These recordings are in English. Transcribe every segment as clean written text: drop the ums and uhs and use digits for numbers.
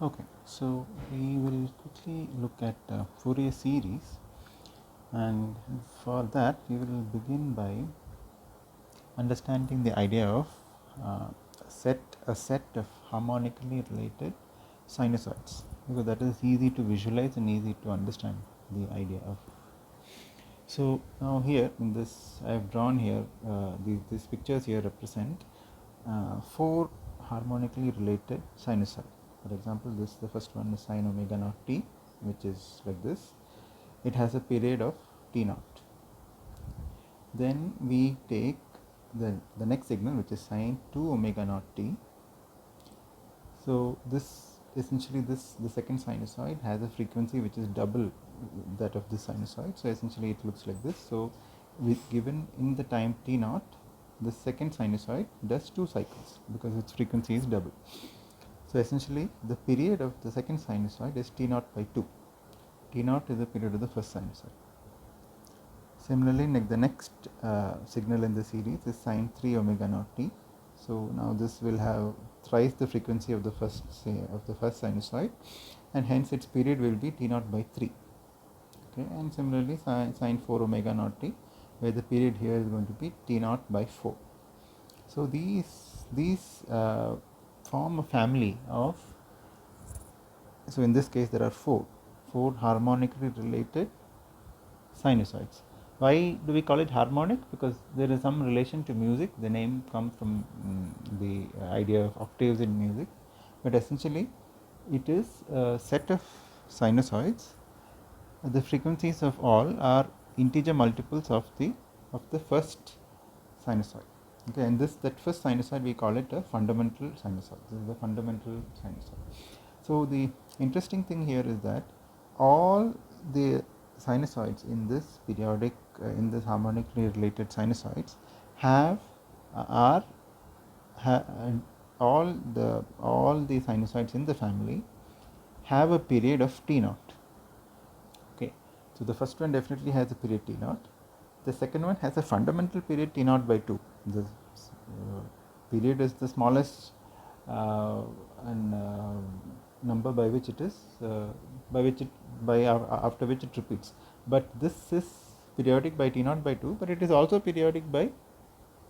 Okay, so we will quickly look at Fourier series, and for that we will begin by understanding the idea of uh, a set of harmonically related sinusoids, because that is easy to visualize and easy to understand the idea of. So now here in this I have drawn here these pictures here represent four harmonically related sinusoid. For example, this the first one is sine omega naught t, which is like this. It has a period of t naught. Then we take the next signal, which is sine 2 omega naught t. So this essentially the second sinusoid has a frequency which is double that of this sinusoid. So essentially it looks like this. So given in the time t naught, the second sinusoid does 2 cycles because its frequency is double. So essentially the period of the second sinusoid is t naught by 2. T naught is the period of the first sinusoid. Similarly, the next signal in the series is sine 3 omega naught t. So now this will have thrice the frequency of the first sinusoid, and hence its period will be t naught by 3. Okay, and similarly sine 4 omega naught t, where the period here is going to be t naught by 4. So these form a family of. So in this case there are four harmonically related sinusoids. Why do we call it harmonic? Because there is some relation to music. The name comes from the idea of octaves in music, but essentially it is a set of sinusoids. The frequencies of all are integer multiples of the first sinusoid. Okay, and that first sinusoid we call it a fundamental sinusoid. This is the fundamental sinusoid. So the interesting thing here is that all the sinusoids in this periodic in this harmonically related sinusoids have are ha, all the sinusoids in the family have a period of t naught. Okay, so the first one definitely has a period t naught. The second one has a fundamental period t naught by 2. The period is the smallest number by which it is after which it repeats. But this is periodic by t naught by 2, but it is also periodic by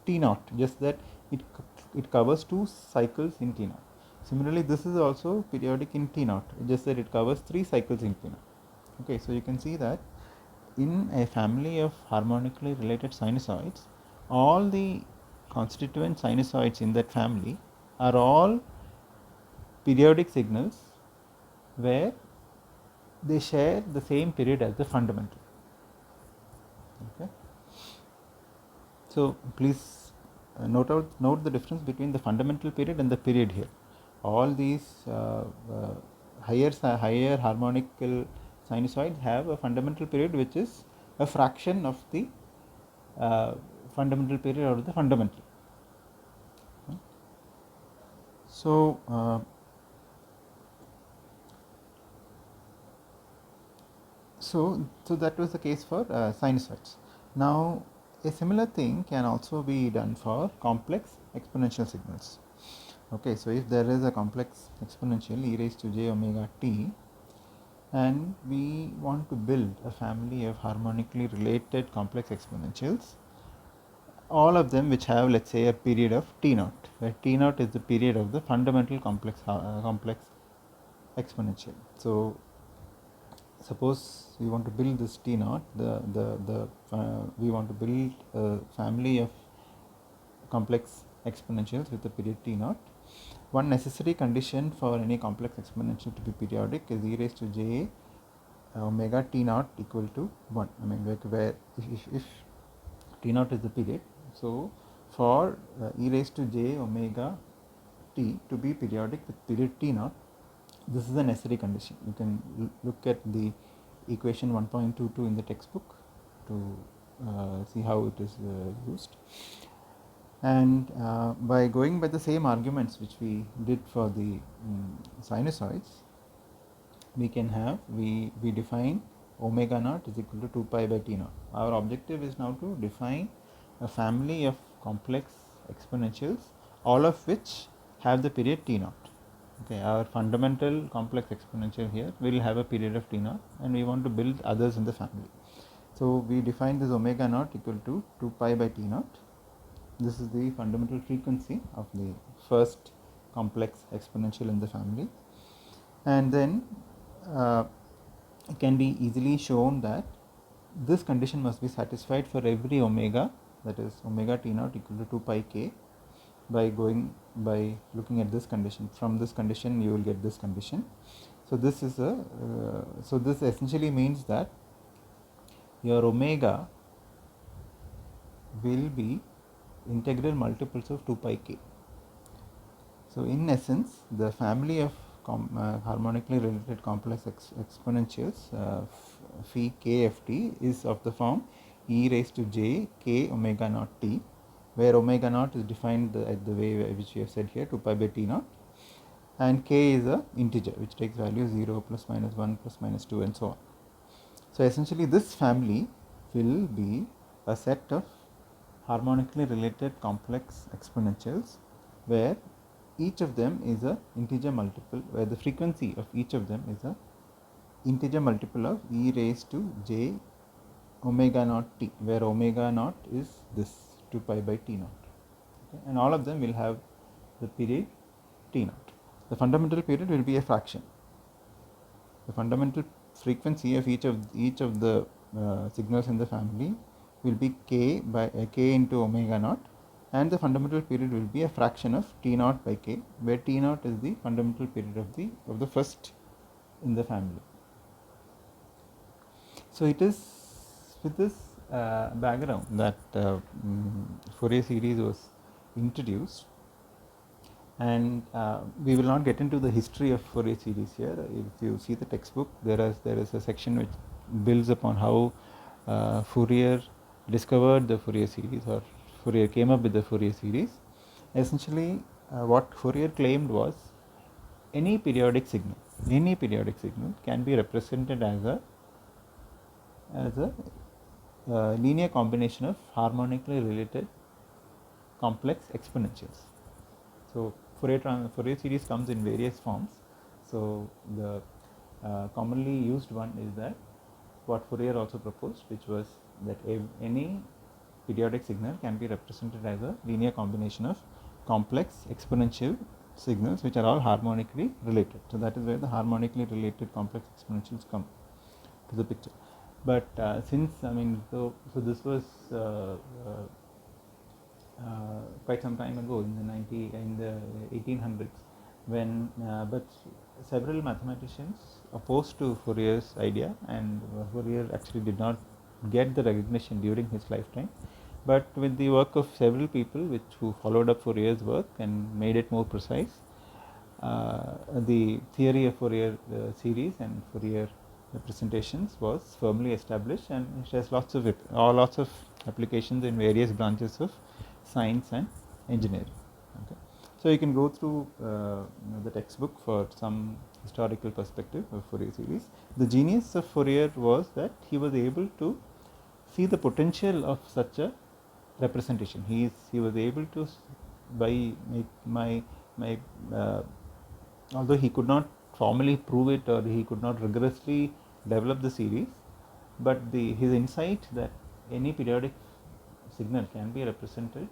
t naught, just that it covers 2 cycles in t naught. Similarly, this is also periodic in t naught, just that it covers 3 cycles in t naught. Okay, so you can see that in a family of harmonically related sinusoids, all the constituent sinusoids in that family are all periodic signals where they share the same period as the fundamental. Okay, so please note the difference between the fundamental period and the period here. All these higher harmonical sinusoids have a fundamental period which is a fraction of the fundamental period or the fundamental. Okay. So so that was the case for sinusoids. Now a similar thing can also be done for complex exponential signals. Okay, so if there is a complex exponential e raised to j omega t, and we want to build a family of harmonically related complex exponentials, all of them which have, let's say, a period of t naught, where t naught is the period of the fundamental complex exponential. So suppose we want to build this t naught, we want to build a family of complex exponentials with the period t naught. One necessary condition for any complex exponential to be periodic is e raised to j omega t naught equal to 1. I mean, like where if t naught is the period, so for e raised to j omega t to be periodic with period t naught, this is a necessary condition. You can look at the equation 1.22 in the textbook to see how it is used. And by going by the same arguments which we did for the sinusoids, we can have, we define omega naught is equal to 2 pi by t naught. Our objective is now to define a family of complex exponentials, all of which have the period t naught. Okay, our fundamental complex exponential here will have a period of t0, and we want to build others in the family. So we define this omega naught equal to 2 pi by t naught. This is the fundamental frequency of the first complex exponential in the family, and then it can be easily shown that this condition must be satisfied for every omega, that is omega t naught equal to 2 pi k, by looking at this condition. From this condition you will get this condition. So this is a so this essentially means that your omega will be integral multiples of 2 pi k. So in essence, the family of harmonically related complex exponentials phi k f t is of the form e raised to j k omega naught t, where omega naught is defined at the way which we have said here, 2 pi by t naught, and k is a integer which takes value 0, plus minus 1, plus minus 2, and so on. So essentially this family will be a set of harmonically related complex exponentials where each of them is a integer multiple, where the frequency of each of them is a integer multiple of e raised to j omega naught t, where omega naught is this 2 pi by t naught, okay? And all of them will have the period t naught. The fundamental period will be a fraction. The fundamental frequency of each of the signals in the family will be k into omega naught, and the fundamental period will be a fraction of t naught by k, where t naught is the fundamental period of the first in the family. So it is with this background that Fourier series was introduced, and we will not get into the history of Fourier series here. If you see the textbook, there is a section which builds upon how Fourier discovered the Fourier series, or Fourier came up with the Fourier series. Essentially, what Fourier claimed was any periodic signal can be represented as a linear combination of harmonically related complex exponentials. So Fourier series comes in various forms. So the commonly used one is that what Fourier also proposed, which was that any periodic signal can be represented as a linear combination of complex exponential signals which are all harmonically related. So that is where the harmonically related complex exponentials come to the picture. But since so this was quite some time ago, in the 1800s, when but several mathematicians opposed to Fourier's idea, and Fourier actually did not get the recognition during his lifetime. But with the work of several people who followed up Fourier's work and made it more precise, the theory of Fourier series and Fourier representations was firmly established, and it has lots of applications in various branches of science and engineering. Okay. So you can go through the textbook for some historical perspective of Fourier series. The genius of Fourier was that he was able to see the potential of such a representation. He was able to, although he could not formally prove it, or he could not rigorously develop the series, but his insight that any periodic signal can be represented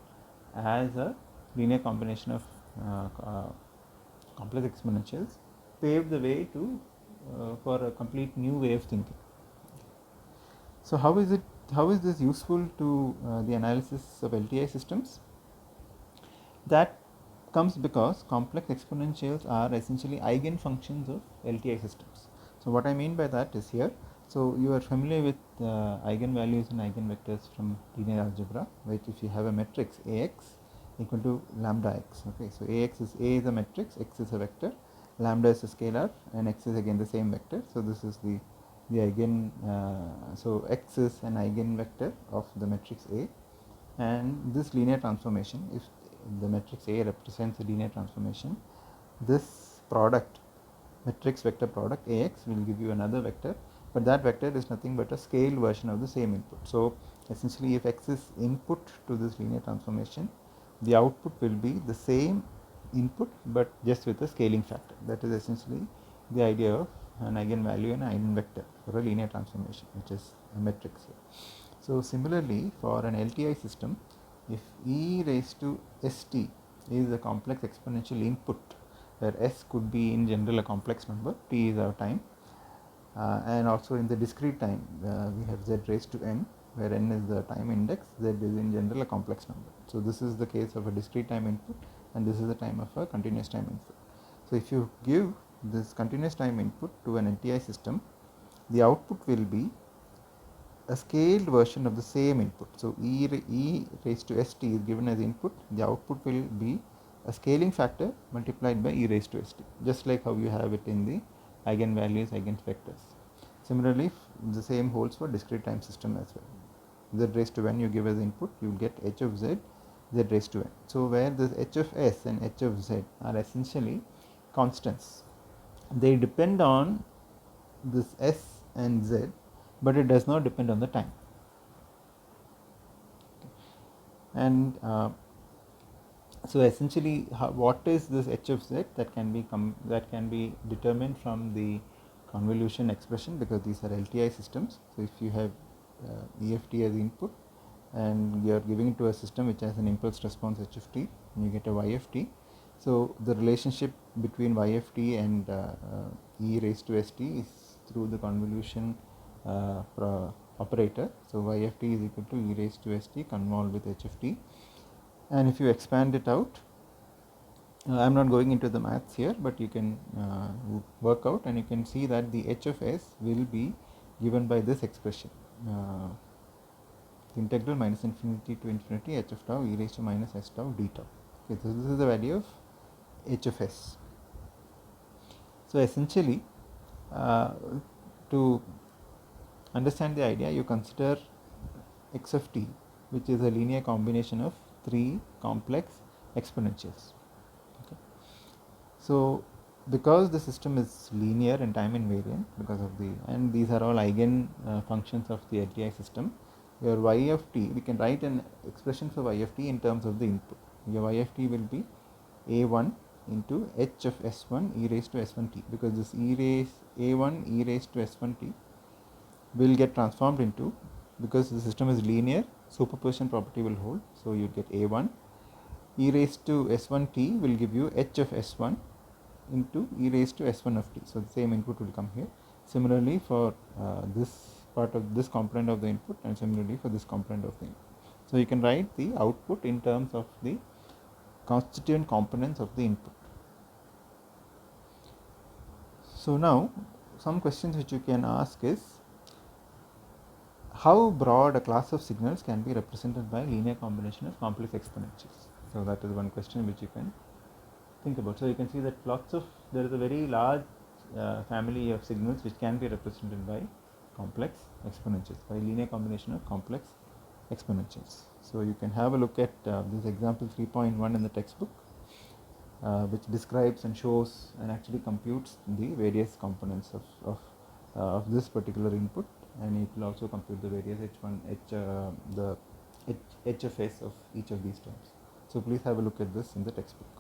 as a linear combination of complex exponentials paved the way for a complete new way of thinking. So how is this useful to the analysis of LTI systems? That comes because complex exponentials are essentially eigenfunctions of LTI systems. So what I mean by that is here, so you are familiar with eigenvalues and eigenvectors from linear algebra, which if you have a matrix Ax equal to lambda x, okay, so A is a matrix, x is a vector, lambda is a scalar, and x is again the same vector. So this is the eigen, so x is an eigenvector of the matrix A, and this linear transformation, if the matrix A represents a linear transformation, this product, matrix vector product Ax, will give you another vector, but that vector is nothing but a scaled version of the same input. So essentially, if x is input to this linear transformation, the output will be the same input but just with a scaling factor. That is essentially the idea of an eigenvalue and an eigenvector for a linear transformation, which is a matrix here. So similarly, for an LTI system, if e raised to st is a complex exponential input, where s could be in general a complex number, t is our time, and also in the discrete time we have z raised to n, where n is the time index, z is in general a complex number. So this is the case of a discrete time input, and this is the time of a continuous time input. So if you give this continuous time input to an LTI system, the output will be a scaled version of the same input. So e raised to st is given as input, the output will be a scaling factor multiplied by e raised to st, just like how you have it in the eigenvalues, eigenvectors. Similarly, the same holds for discrete time system as well. Z raised to n you give as input, you will get h of z, z raised to n. So where this h of s and h of z are essentially constants, they depend on this s and z, but it does not depend on the time. And so essentially, what is this h of z that can be determined from the convolution expression, because these are LTI systems. So if you have EFT as input and you are giving it to a system which has an impulse response h of t, and you get a y of t. So the relationship between y of t and e raised to st is through the convolution operator. So y of t is equal to e raised to st convolved with h of t. And if you expand it out, I am not going into the maths here, but you can work out, and you can see that the h of s will be given by this expression, the integral minus infinity to infinity h of tau e raised to minus s tau d tau. Okay, so this is the value of h of s. So essentially, to understand the idea, you consider x of t, which is a linear combination of three complex exponentials. Okay. So because the system is linear and time invariant, because of and these are all eigen functions of the LTI system, your y of t, we can write an expression for y of t in terms of the input. Your y of t will be a1 into h of s1 e raised to s1 t, because this a1 e raised to s1 t will get transformed into, because the system is linear, superposition property will hold. So you get a1 e raised to s1 t will give you h of s1 into e raised to s1 of t. So the same input will come here. Similarly for this part of this component of the input, and similarly for this component of the input. So you can write the output in terms of the constituent components of the input. So now some questions which you can ask is, how broad a class of signals can be represented by linear combination of complex exponentials? So that is one question which you can think about. So you can see that there is a very large family of signals which can be represented by complex exponentials, by linear combination of complex exponentials. So you can have a look at this example 3.1 in the textbook, which describes and shows and actually computes the various components of this particular input, and it will also compute the various h of s of each of these terms. So please have a look at this in the textbook.